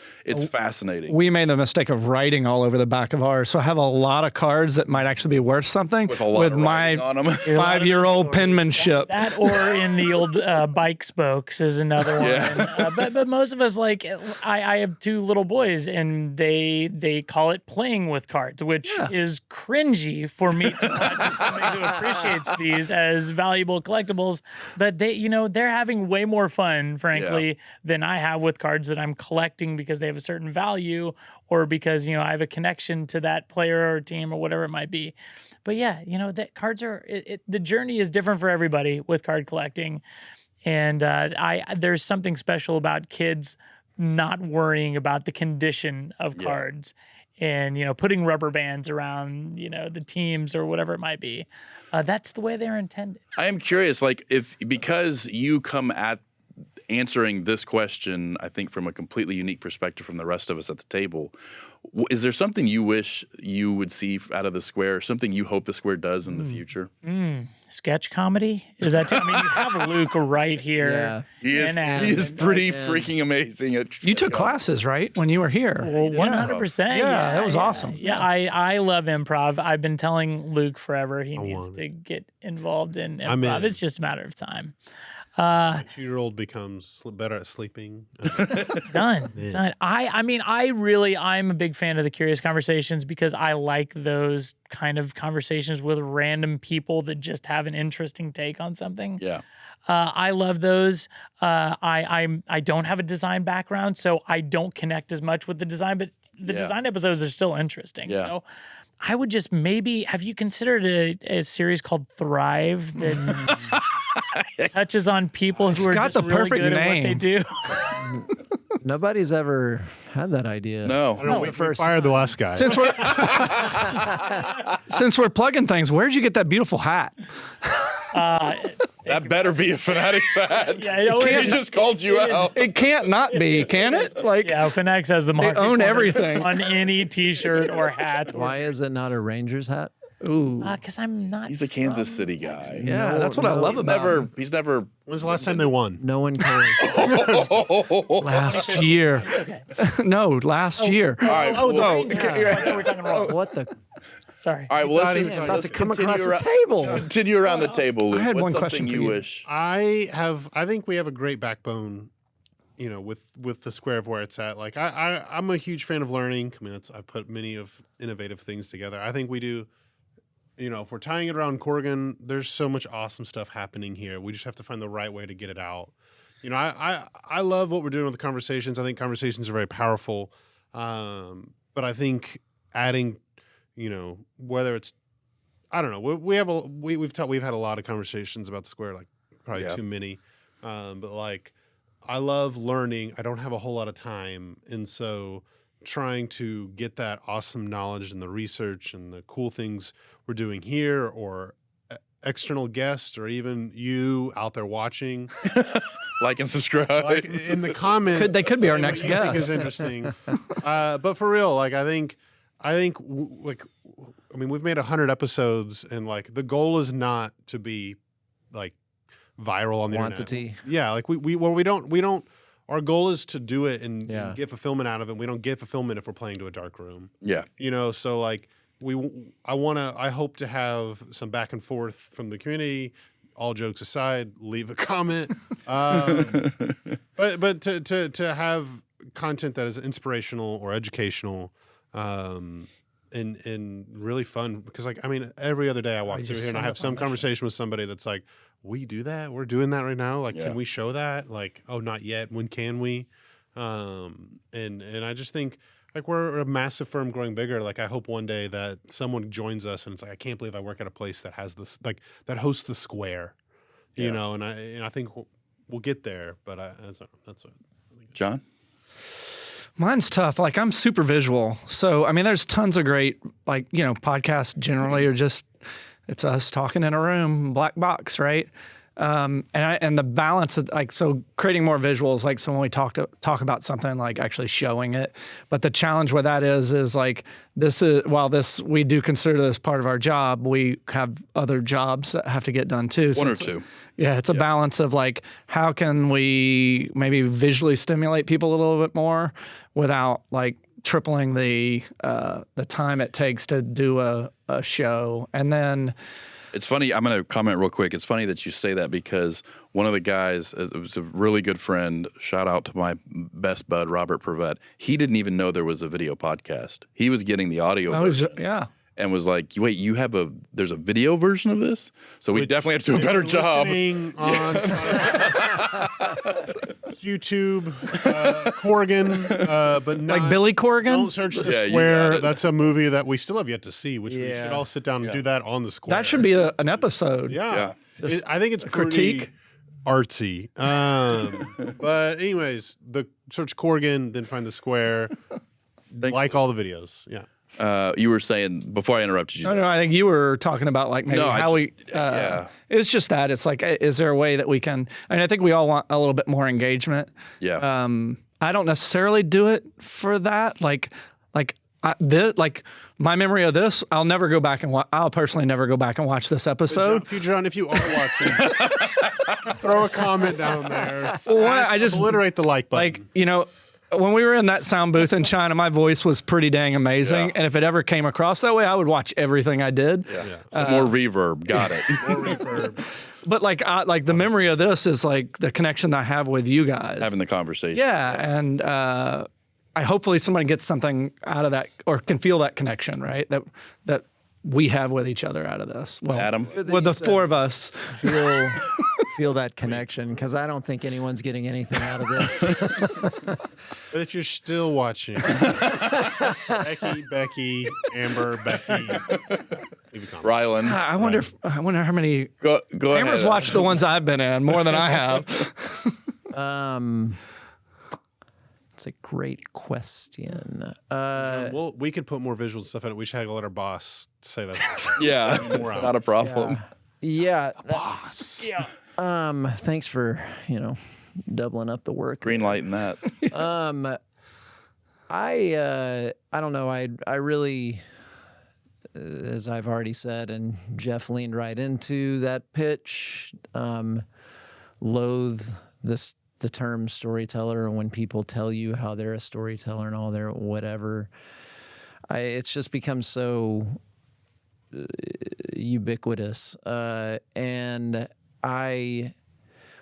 fascinating. We made the mistake of writing all over the back of ours, so I have a lot of cards that might actually be worth something With a lot with of my writing on them. 5-year-old penmanship. That or in the old bike spokes is another one. Yeah. But most of us, like, I have two little boys, and they call it playing with cards, which is cringy for me to watch as somebody who appreciates these as valuable collectibles. But they're having way more fun, frankly, than I have with cards that I'm collecting because they have a certain value or because I have a connection to that player or team or whatever it might be. But yeah, that cards are the journey is different for everybody with card collecting. And there's something special about kids not worrying about the condition of cards and, putting rubber bands around, the teams or whatever it might be. That's the way they're intended. I am curious, like, because you come at answering this question, I think, from a completely unique perspective from the rest of us at the table. Is there something you wish you would see out of TheSquare, something you hope TheSquare does in the future? Sketch comedy? Is that? You have Luke right here. Yeah. He is pretty freaking amazing. You took classes, right, when you were here? Well, 100%. Yeah, that was awesome. Yeah, I love improv. I've been telling Luke forever he needs to get involved in improv. I'm in. It's just a matter of time. My 2-year-old becomes better at sleeping. Done. I'm a big fan of the Curious Conversations because I like those kind of conversations with random people that just have an interesting take on something. Yeah. I love those. I don't have a design background, so I don't connect as much with the design, but the design episodes are still interesting. Yeah. So I would just have you considered a series called Thrive that touches on people who are got just the really perfect good at what they name. do? Nobody's ever had that idea. No. We fired the last guy. Since we're plugging things, where'd you get that beautiful hat? That better be a Fanatics hat. Yeah, He just called you out. It can't not be, can it? Like, Yeah, Fanatics has the market own corner everything. on any T-shirt or hat. Why is it not a Rangers hat? ooh, Because I'm not. He's a Kansas City guy. yeah, that's what I love about him. He's never. When's the last time they won? No one cares. Last year. Okay. No, last year. All right. Oh, the well, Rangers. I thought we were talking wrong. What the? Sorry. all right. Well, thought he let's, was About let's to come continue across the around- table. Continue around the table, Luke. I had What's one something question for you you. wish? I think we have a great backbone, with TheSquare of where it's at. Like I'm a huge fan of learning. I mean, I've put many of innovative things together. I think we do. If we're tying it around Corgan, there's so much awesome stuff happening here. We just have to find the right way to get it out. I love what we're doing with the conversations. I think conversations are very powerful. But I think adding, whether it's, I don't know, we've had a lot of conversations about TheSquare, like probably too many. But like I love learning. I don't have a whole lot of time, and so trying to get that awesome knowledge and the research and the cool things we're doing here, or external guests, or even you out there watching, Like and subscribe. like in the comments. They could be our say next what you think is guest. interesting. But for real, like I think, like, I mean, we've made 100 episodes, and like the goal is not to be like viral on the Quantity. internet. Yeah, like we don't. Our goal is to do it and Yeah. get fulfillment out of it. We don't get fulfillment if we're playing to a dark room. Yeah. You know, so like I hope to have some back and forth from the community. All jokes aside, leave a comment. But to have content that is inspirational or educational, and really fun, because like I mean every other day I walk through here and I have some conversation with somebody that's like, we do that, we're doing that right now, like can we show that? Like, oh, not yet, when can we? And I just think like we're a massive firm growing bigger. Like I hope one day that someone joins us and it's like, I can't believe I work at a place that has this, like that hosts TheSquare, you know, and I think we'll get there, but that's what. John? Mine's tough. Like I'm super visual. So, I mean, there's tons of great, like, you know, podcasts generally are just, it's us talking in a room, black box, right? And the balance of like, so creating more visuals, like, so when we talk about something, like actually showing it, but the challenge with that is like, we do consider this part of our job, we have other jobs that have to get done too. So One or two. Yeah, it's a balance of like, how can we maybe visually stimulate people a little bit more without like tripling the time it takes to do a show. And then It's funny. I'm going to comment real quick. It's funny that you say that because one of the guys, it was a really good friend, shout out to my best bud, Robert Prevet. He didn't even know there was a video podcast. He was getting the audio version. Yeah. And was like, wait, there's a video version of this? So we definitely have to do a better job. Listening on YouTube, Corgan, but not, Like Billy Corgan? Don't search The Yeah, you Square. got it. That's a movie that we still have yet to see, which we Yeah. should all sit down and do that on The Square. That should be an episode. Yeah. Just I think it's pretty critique. artsy. But anyways, search Corgan, then find The Square. Like all the videos. Yeah. You were saying, before I interrupted you. No, I think you were talking about like maybe it's just that it's like, is there a way that we can, I think we all want a little bit more engagement. Yeah. I don't necessarily do it for that. Like my memory of this, I'll never go back and I'll personally never go back and watch this episode. John, if you are watching, throw a comment down there. Well, I just obliterate the like button. like, you know, when we were in that sound booth in China, my voice was pretty dang amazing. Yeah. And if it ever came across that way, I would watch everything I did. Some more reverb. Got it. More reverb. But like the memory of this is like the connection I have with you guys. Having the conversation. Yeah. And I hopefully somebody gets something out of that or can feel that connection, right? That we have with each other out of this. Well, Adam? with the four of us. Feel that connection, because I don't think anyone's getting anything out of this. But if you're still watching, Becky, Amber, Becky, leave a comment. Rylan. I wonder how many Go Amber's ahead. watched the ones I've been in more than I have. It's a great question. Well, we could put more visual stuff in it. We should have to let our boss say that. Yeah. More out. Not a problem. Yeah. Boss. Yeah. Thanks for, doubling up the work. Green light in that. I don't know. I really, as I've already said, and Jeff leaned right into that pitch, loathe the term storyteller, and when people tell you how they're a storyteller and all their whatever, it's just become so ubiquitous. And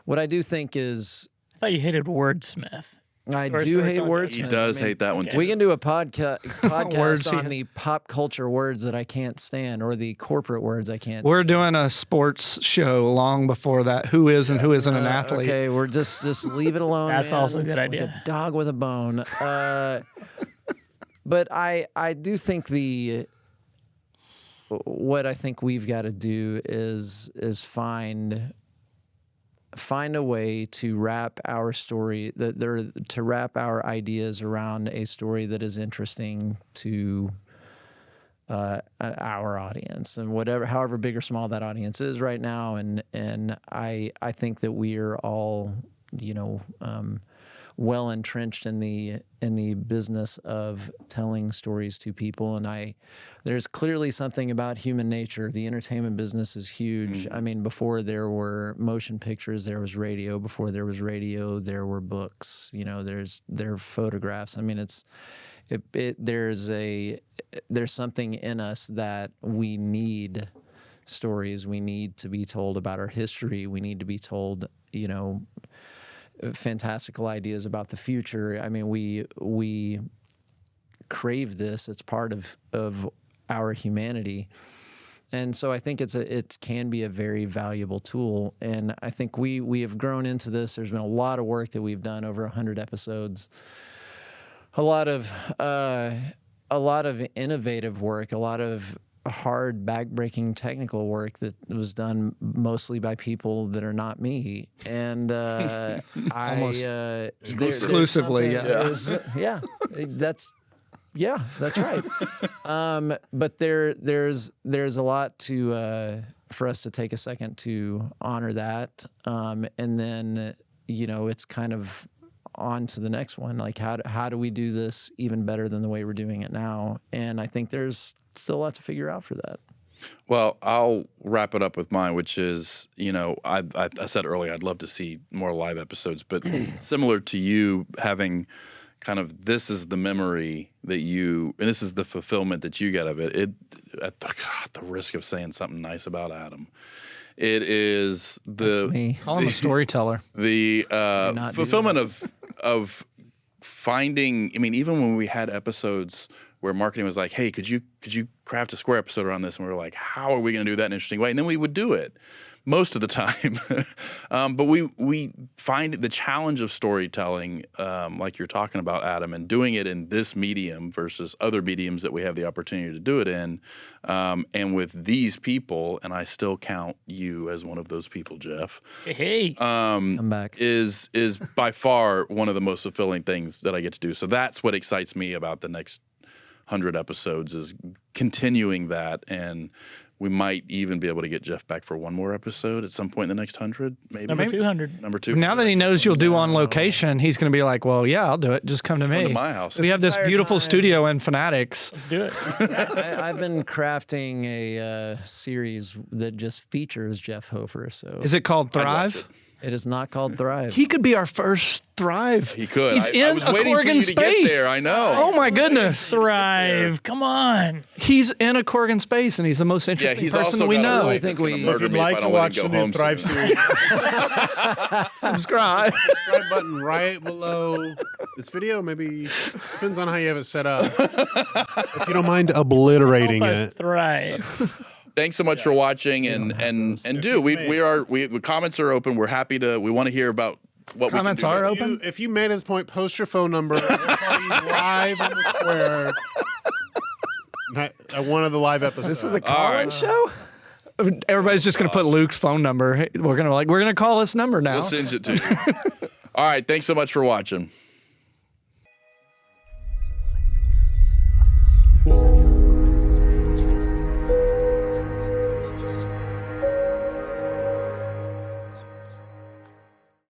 what I do think is, I thought you hated wordsmith. I Or do hate storyteller. wordsmith. He does I mean, hate that one too. we can do a podcast Words on he- the pop culture words that I can't stand, or the corporate words I can't. We're doing a sports show long before that. Who is and who isn't an athlete? Okay, we're just leave it alone. That's man. also a good It's like idea. a dog with a bone. But I do think what I think we've got to do is find find a way to wrap our story, to wrap our ideas around a story that is interesting to our audience, and however big or small that audience is right now. And I think that we are all, well entrenched in the business of telling stories to people. And there's clearly something about human nature. The entertainment business is huge. I mean, before there were motion pictures, there was radio. Before there was radio, there were books. There are photographs. I mean, there's something in us that we need stories. We need to be told about our history. We need to be told, fantastical ideas about the future. I mean, we crave this. It's part of our humanity. And so I think it can be a very valuable tool. And I think we have grown into this. There's been a lot of work that we've done, over 100 episodes. A lot of innovative work, a lot of hard, back-breaking technical work that was done mostly by people that are not me, and Almost exclusively, that's right. But there's a lot for us to take a second to honor that, and then it's kind of on to the next one. Like, how do we do this even better than the way we're doing it now? And I think there's still a lot to figure out for that. Well, I'll wrap it up with mine, which is, I said earlier I'd love to see more live episodes, but similar to you, having kind of, this is the memory that and this is the fulfillment that you get of it. At the risk of saying something nice about Adam, it is call him a storyteller. The fulfillment of finding. I mean, even when we had episodes where marketing was like, "Hey, could you craft a Square episode around this?" And we were like, "How are we going to do that in an interesting way?" And then we would do it most of the time. But we find the challenge of storytelling, like you're talking about, Adam, and doing it in this medium versus other mediums that we have the opportunity to do it in, and with these people, and I still count you as one of those people, Jeff. Hey, come back. Is by far one of the most fulfilling things that I get to do. So that's what excites me about the next 100 episodes, is continuing that, and we might even be able to get Jeff back for one more episode at some point in the next 100, maybe. Number 200. Number 200. Now that he knows you'll do on location, he's going to be like, well, yeah, I'll do it. Just come to me. Come to my house. We have this beautiful studio in Fanatics. Let's do it. I've been crafting a series that just features Jeff Hoferer. So Is it called I'd watch Thrive? it. it is not called Thrive. He could be our first Thrive. He could. He's I in was a waiting for Corgan you space. to get there. I know. Oh my goodness. Thrive. Come on. He's in a Corgan space, and he's the most interesting he's person also we got a know. wife I think that's gonna we- murder If you'd me like I to don't let watch him the go new home Thrive soon. series, Subscribe. subscribe button right below this video. Maybe depends on how you have it set up. If you don't mind obliterating Help us it. thrive. Thanks so much for watching, and we comments are open. We're happy to. We want to hear about what Comments we can do. are next. open? If you made his point, post your phone number. We'll call you live on the Square at one of the live episodes. This is a All call-in right. show? Everybody's just going to put Luke's phone number. Hey, we're going to call this number now. We'll send it to you. All right. Thanks so much for watching.